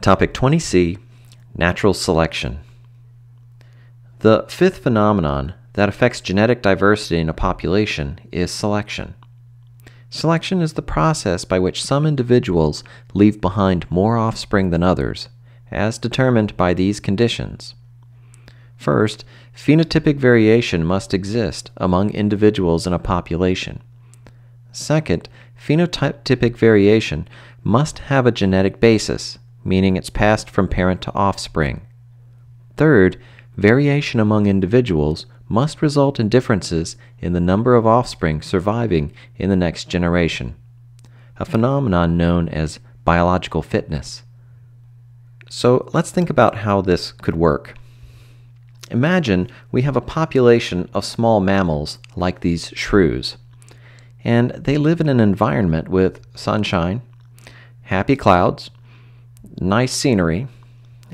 Topic 20C, Natural Selection. The fifth phenomenon that affects genetic diversity in a population is selection. Selection is the process by which some individuals leave behind more offspring than others, as determined by these conditions. First, phenotypic variation must exist among individuals in a population. Second, phenotypic variation must have a genetic basis, meaning it's passed from parent to offspring. Third, variation among individuals must result in differences in the number of offspring surviving in the next generation, a phenomenon known as biological fitness. So let's think about how this could work. Imagine we have a population of small mammals like these shrews, and they live in an environment with sunshine, happy clouds, nice scenery,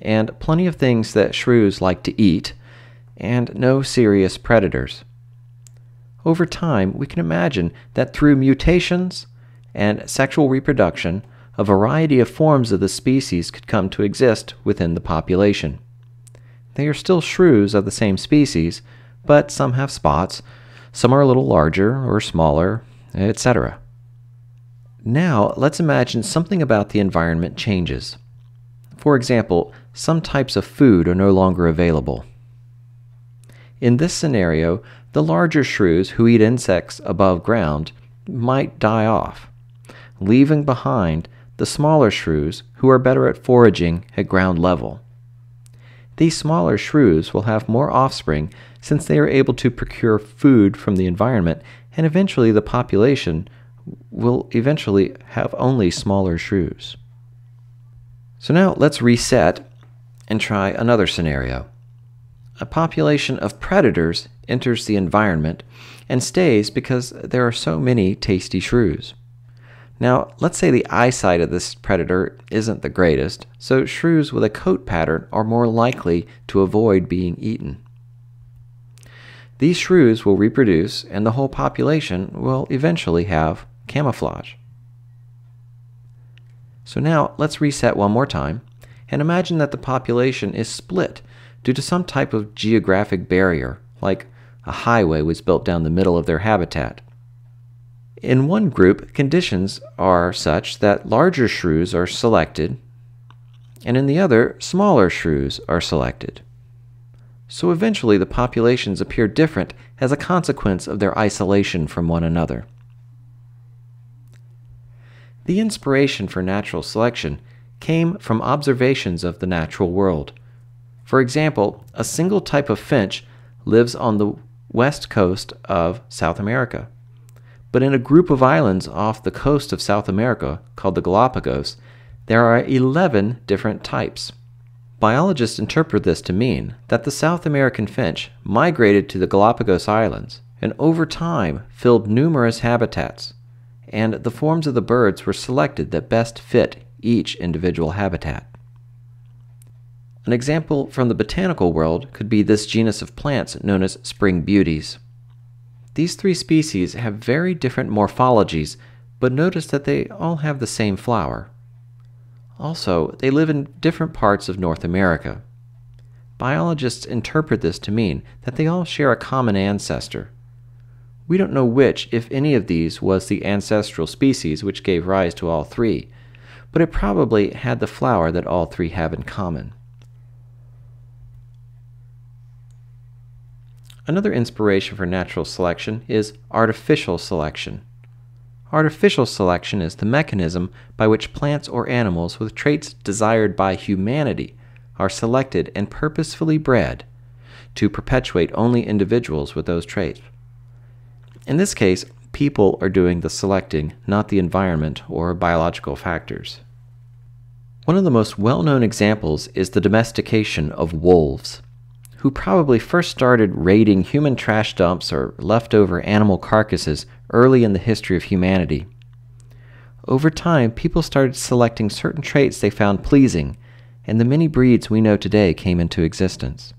and plenty of things that shrews like to eat, and no serious predators. Over time, we can imagine that through mutations and sexual reproduction, a variety of forms of the species could come to exist within the population. They are still shrews of the same species, but some have spots, some are a little larger or smaller, etc. Now, let's imagine something about the environment changes. For example, some types of food are no longer available. In this scenario, the larger shrews who eat insects above ground might die off, leaving behind the smaller shrews who are better at foraging at ground level. These smaller shrews will have more offspring since they are able to procure food from the environment, and eventually the population will have only smaller shrews. So now let's reset and try another scenario. A population of predators enters the environment and stays because there are so many tasty shrews. Now, let's say the eyesight of this predator isn't the greatest, so shrews with a coat pattern are more likely to avoid being eaten. These shrews will reproduce, and the whole population will eventually have camouflage. So now let's reset one more time and imagine that the population is split due to some type of geographic barrier, like a highway was built down the middle of their habitat. In one group, conditions are such that larger shrews are selected, and in the other, smaller shrews are selected. So eventually the populations appear different as a consequence of their isolation from one another. The inspiration for natural selection came from observations of the natural world. For example, a single type of finch lives on the west coast of South America. But in a group of islands off the coast of South America, called the Galapagos, there are 11 different types. Biologists interpret this to mean that the South American finch migrated to the Galapagos Islands and over time filled numerous habitats, and the forms of the birds were selected that best fit each individual habitat. An example from the botanical world could be this genus of plants known as spring beauties. These three species have very different morphologies, but notice that they all have the same flower. Also, they live in different parts of North America. Biologists interpret this to mean that they all share a common ancestor. We don't know which, if any of these, was the ancestral species which gave rise to all three, but it probably had the flower that all three have in common. Another inspiration for natural selection is artificial selection. Artificial selection is the mechanism by which plants or animals with traits desired by humanity are selected and purposefully bred to perpetuate only individuals with those traits. In this case, people are doing the selecting, not the environment or biological factors. One of the most well-known examples is the domestication of wolves, who probably first started raiding human trash dumps or leftover animal carcasses early in the history of humanity. Over time, people started selecting certain traits they found pleasing, and the many breeds we know today came into existence.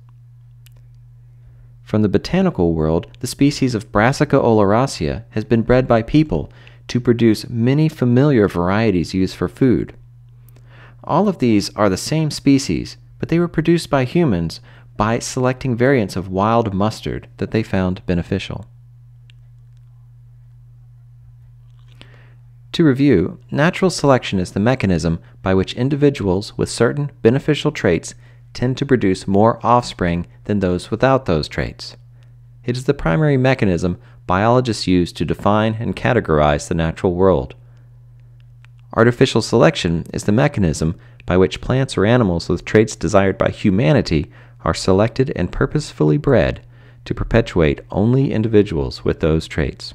From the botanical world, the species of Brassica oleracea has been bred by people to produce many familiar varieties used for food. All of these are the same species, but they were produced by humans by selecting variants of wild mustard that they found beneficial. To review, natural selection is the mechanism by which individuals with certain beneficial traits tend to produce more offspring than those without those traits. It is the primary mechanism biologists use to define and categorize the natural world. Artificial selection is the mechanism by which plants or animals with traits desired by humanity are selected and purposefully bred to perpetuate only individuals with those traits.